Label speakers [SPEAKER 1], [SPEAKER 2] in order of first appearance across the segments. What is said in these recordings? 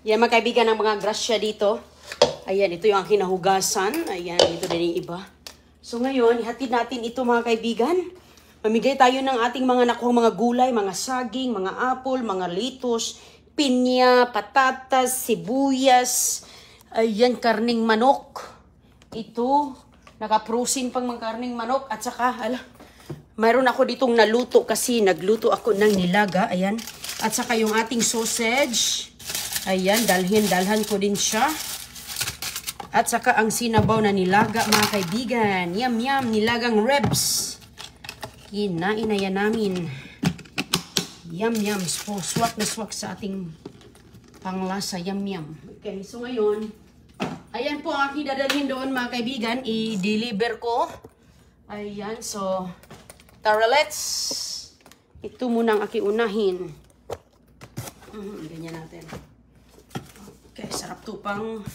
[SPEAKER 1] Yan mga kaibigan ang mga grasya dito. Ayan, ito yung aking nahugasan. Ayan, ito din yung iba. So ngayon, ihatid natin ito mga kaibigan. Mamigay tayo ng ating mga nakuhang mga gulay, mga saging, mga apple, mga litos, pinya, patatas, sibuyas, ayan, karning manok. Ito, naka-frozen pang mga karning manok. At saka, mayroon ako ditong naluto kasi nagluto ako ng nilaga. Ayan. At saka yung ating sausage. Ayan, dalhan ko din siya. At saka ang sinabaw na nilaga, mga kaibigan. Yum, yum, nilagang ribs. Kinain na yan namin. Yum, yum. So, swak na swak sa ating panglasa. Yum, yum. Okay, so ngayon, ayan po ang aking dadalhin doon, mga kaibigan. I-deliver ko. Ayan, so, tara, let's. Ito muna ang aking unahin. Ganyan natin. Okay, sarap to pang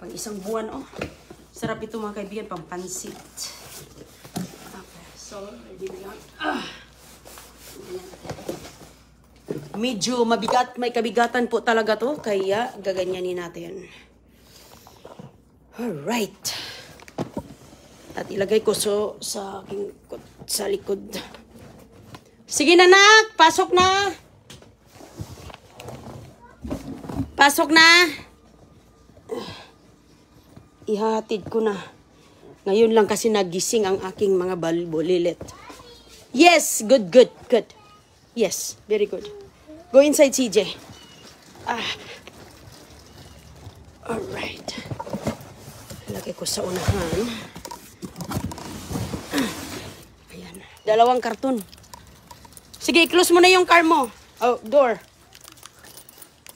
[SPEAKER 1] isang buwan, oh. Sarap ito mga kaibigan, pang pansit. Okay, so, ready na yan. Medyo mabigat, may kabigatan po talaga to, kaya gaganyanin natin. Alright. At ilagay ko sa aking sa likod. Sige na, nak, pasok na. Pasok na. Ihatid ko na. Ngayon lang kasi nagising ang aking mga bulilit. Yes, good. Yes, very good. Go inside, CJ. Alright. Lagay ko sa unahan. Ayan. 2 karton. Sige, close mo na yung car mo. Oh, door.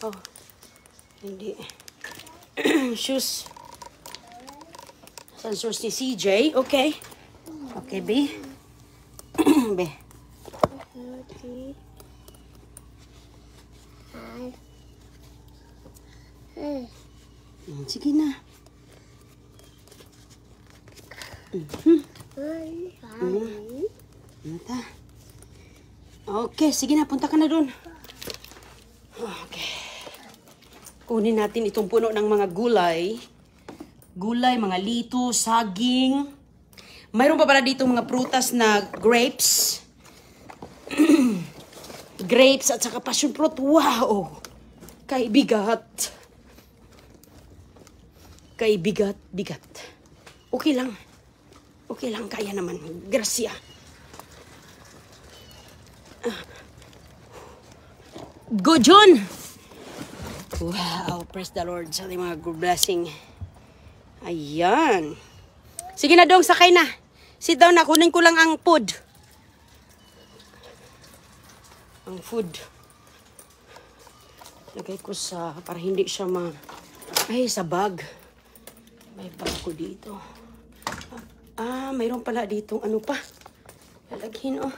[SPEAKER 1] Oh. Hindi. Shoes. Saan shoes ni CJ? Okay. Okay, B. B. Sige na. Okay, sige na. Punta ka na dun. Okay. Kunin natin itong puno ng mga gulay. Gulay, mga lito, saging. Mayroon pa pala dito mga prutas na grapes. Grapes at saka passion fruit. Wow! Kaibigat. Bigat. Okay lang. Okay lang, kaya naman. Gracia. Good, John! Wow, praise the Lord sa ating mga good blessing. Ayan. Sige na dong, sakay na. Sit down na, kunin ko lang ang food. Ang food. Lagay ko para hindi siya ay, sa bag. May bag ko dito. Mayroon pala ditong ano pa. Lalaghin, oh.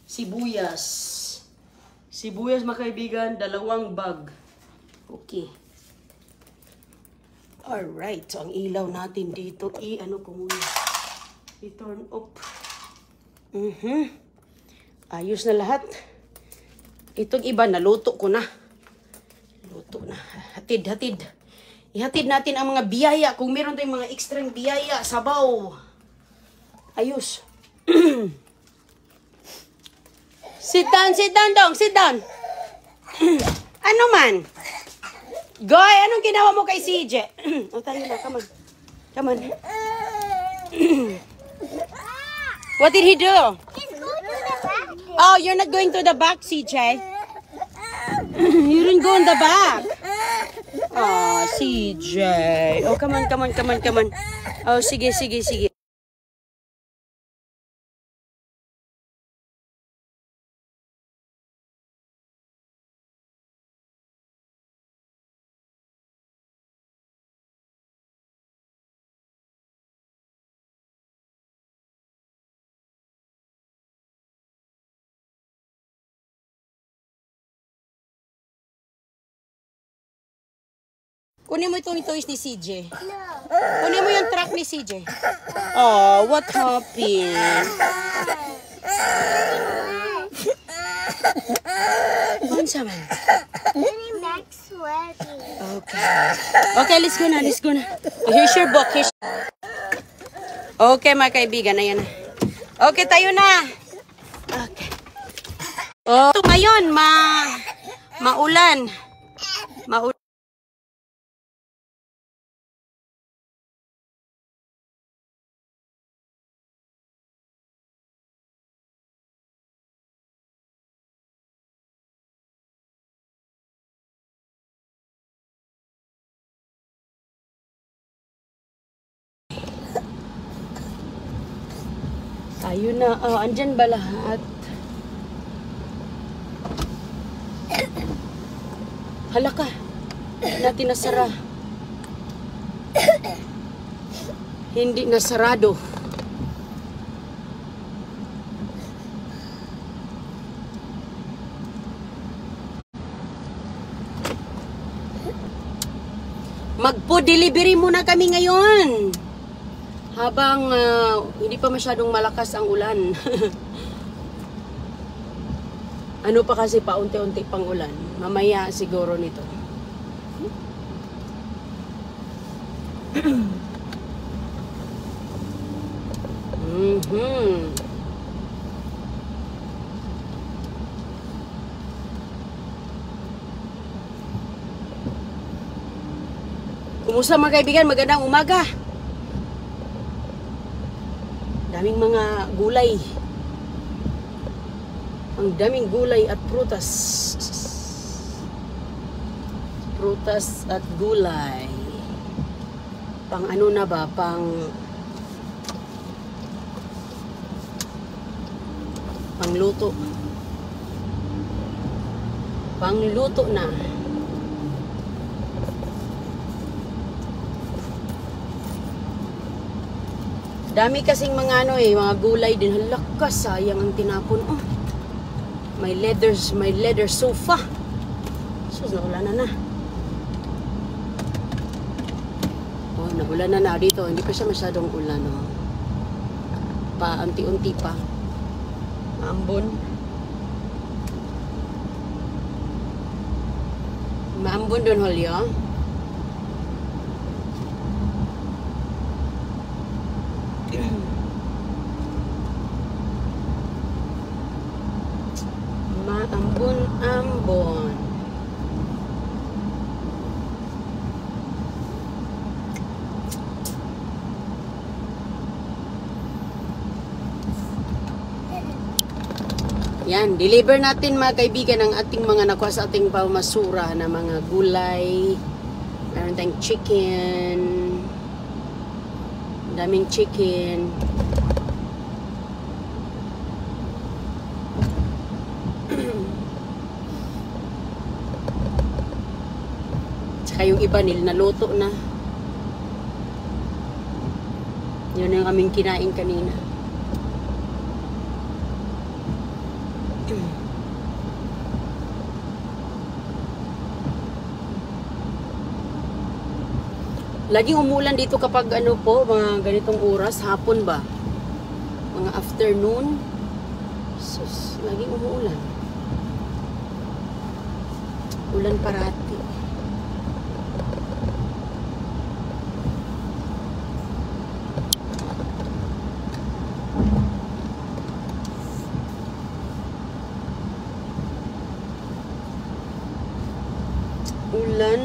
[SPEAKER 1] Sibuyas. Sibuyas, mga kaibigan, 2 bag. Okay. Alright. So, ang ilaw natin dito, ano ko muna. I-turn up. Ayos na lahat. Itong iba, naluto ko na. Luto na. Hatid. Ihatid natin ang mga biyaya. Kung meron tayong mga extra biyaya, sabaw. Ayos. Sit down dong, sit down. Ano man? Goy, anong ginawa mo kay CJ? Tayo na, come on. What did he do?
[SPEAKER 2] He's going to the back.
[SPEAKER 1] Oh, you're not going to the back, CJ. You didn't go in the back. Oh, CJ. Oh, come on. Oh, sige. Kunin mo itong toys ni CJ.
[SPEAKER 2] No.
[SPEAKER 1] Kunin mo yung truck ni CJ. Oh, what happened? Unsa man?
[SPEAKER 2] Getting back sweaty.
[SPEAKER 1] Okay. Okay, let's go na, let's go na. Here's your book. Okay, mga kaibigan, ayan na. Okay, tayo na. Okay. Oh, ngayon, maulan. Maulan. Tayo na. Oh, andyan ba lahat? Hala ka. Natin nasara. Hindi nasarado. Magpo delivery muna kami ngayon. Habang hindi pa masyadong malakas ang ulan. Ano pa kasi paunti-unti pang ulan. Mamaya siguro nito. Kumusta mga kaibigan? Magandang umaga. Daming mga gulay. Ang daming gulay at prutas. Prutas at gulay. Pang ano na ba? Pangluto. Pangluto na. Dami kasing mga mga gulay din. Halakas, sayang ang tinapon. Oh. May leather sofa. Sus, naulan na. Oh, naulan na dito. Hindi pa siya masyadong ulan, oh. Unti-unti pa. Maambon. Maambon doon, Holyo. Ambon. Yan, deliver natin mga kaibigan ang ating mga nakuha sa ating pamasura na mga gulay. Meron tayong chicken. Daming chicken. Tsaka yung iba naluto na. Yun yung aming kinain kanina. Laging umulan dito kapag mga ganitong oras, hapon ba? Mga afternoon. Sus, laging umuulan. Ulan parati. Ulan.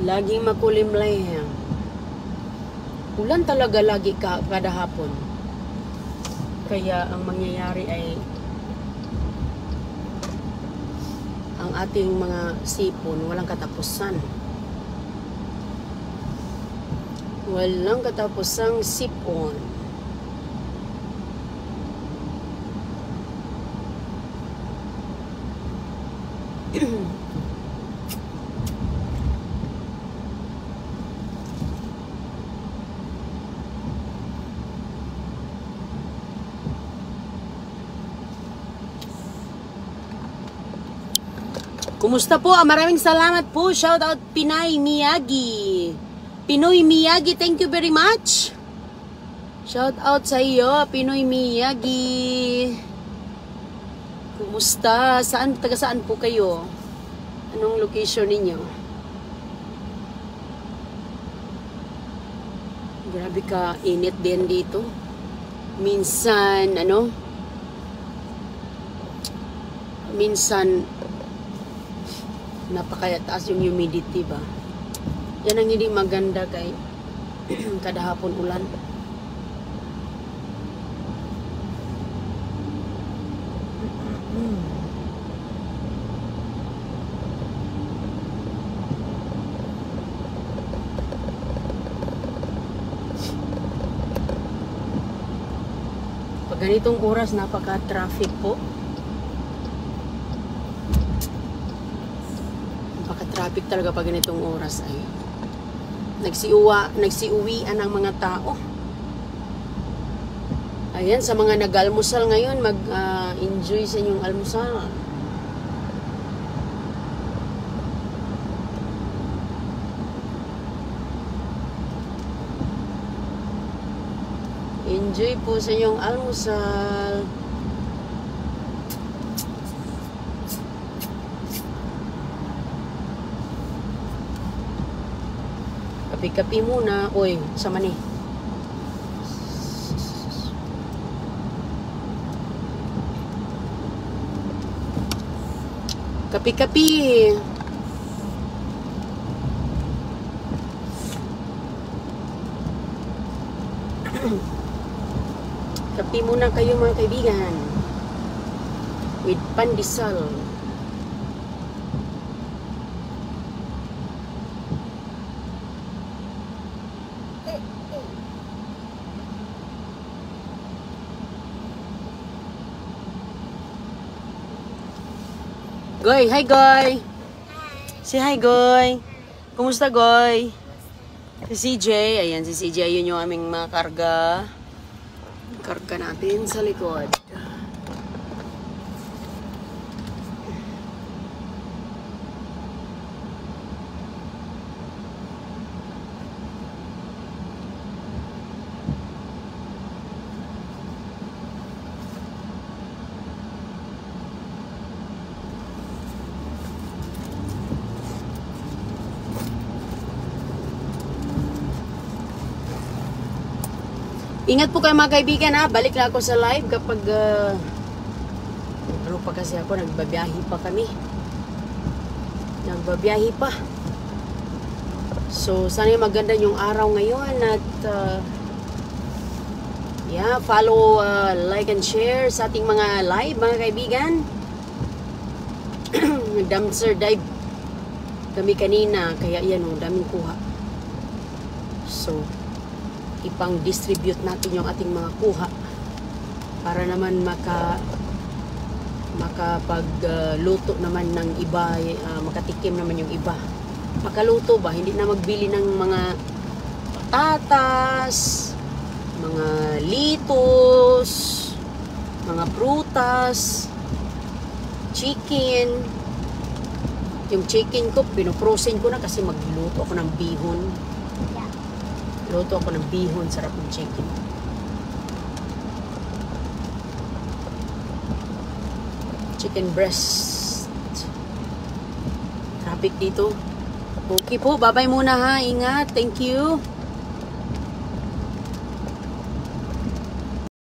[SPEAKER 1] Laging makulimlay. Ulan talaga lagi kada hapon. Kaya ang mangyayari ay ang ating mga sipon walang katapusan. Walang katapusang sipon. Kumusta po? Maraming salamat po. Shout out Pinay Miyagi. Pinoy Miyagi, thank you very much. Shout out sa iyo, Pinoy Miyagi. Kumusta? Taga saan po kayo? Anong location ninyo? Grabe ka, init din dito. Minsan, minsan, napakataas yung humidity ba? Yan ang hindi maganda kay kada hapon ulan. Pag ganitong oras, napaka-traffic po. Napaka-traffic talaga pag ganitong oras ay. Nagsiuwian ang mga tao. Ayan, sa mga nag-almusal ngayon, mag-enjoy sa inyong almusal. Enjoy po sa inyong almusal. Kapi-kapi muna. Uy, sama ni. Kapi-kapi. Kapi muna kayo mga kaibigan. With pandesal. Goy, hi Goy. Say hi Goy. Kumusta Goy? Si CJ, ayan si CJ, ayun yung aming mga karga. Karga natin sa likod. Ingat po kayo mga kaibigan ha. Balik na ako sa live kapag ano pa kasi ako, nagbabiyahe pa kami. Nagbabiyahe pa. So sana maganda yung araw ngayon at yeah, follow, like and share sa ating mga live mga kaibigan. Dumpster dive kami kanina, kaya yan o, daming kuha. So ipang-distribute natin yung ating mga kuha para naman makapagluto naman ng iba, makatikim naman yung iba. Makaluto ba? Hindi na magbili ng mga patatas, mga litos, mga prutas, chicken. Yung chicken ko, pinoprosen ko na kasi magluto ako ng bihon. Luto ako ng bihon, sarap ng chicken. Chicken breast. Traffic dito. Okay po, bye-bye muna ha. Ingat. Thank you.